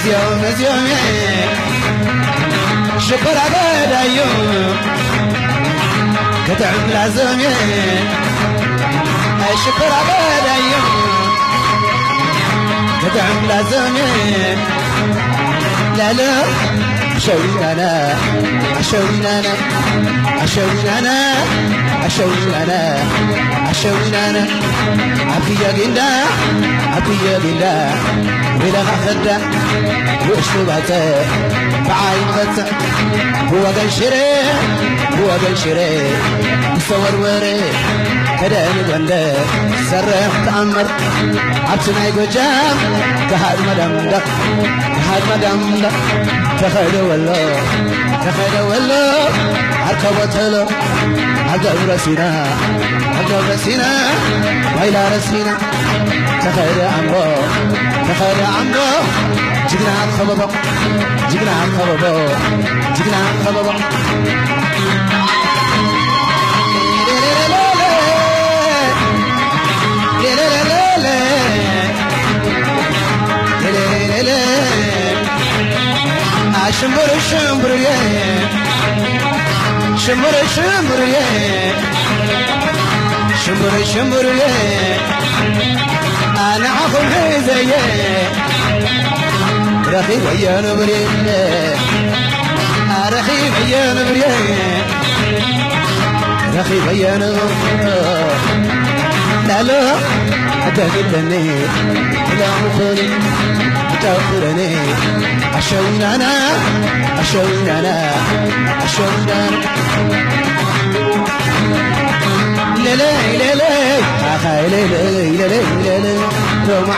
زيوم شكر عباد أيوم كتعب لازم شكر عباد أيوم كتعب لازم لا لا عشوين أنا عشوين أنا عشوين أنا عشوين أنا عشوين أنا عبيا جندا عبيا جندا ولا خدا وشو بعته بعين غتا هو قنشري هو قنشري صور وري هذا الجندا سرح تأمر عبسنا يقجام كهاد مدام ده كهاد مدام ده تخيلوا والله عركبتلو عقب رسينا ويلا رسينا تخيل عمرو جينا خبابا شمبر يا شمبر يا أنا عفو زي رخيب يا نبري رخيب يا نبري رخيب يا نبري لا لا أتقلني لا مخوني تغفرني عشوين أنا ليلي أخي ليلي رمع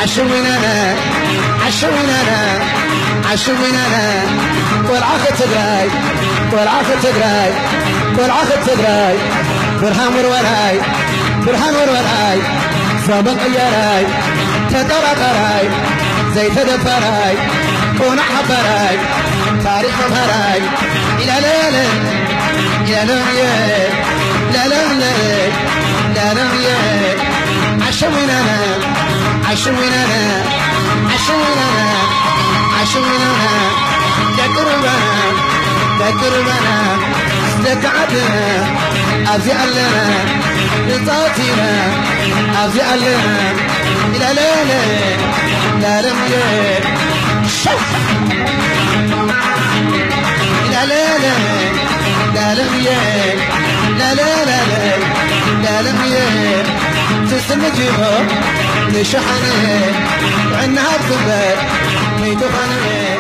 عشوين أنا والعاخ تقراي برهان وراي سابق ياراي تدرقراي زي تدبراي ونحبراي تاريخ براي إلى ليلة عشوين أنا ذكرنا استقعدنا أفعلنا لطاطنا أفعلنا إلى لا شوف إلى لا تستنجبه لشحنه وعنها بكبر ميتو خانه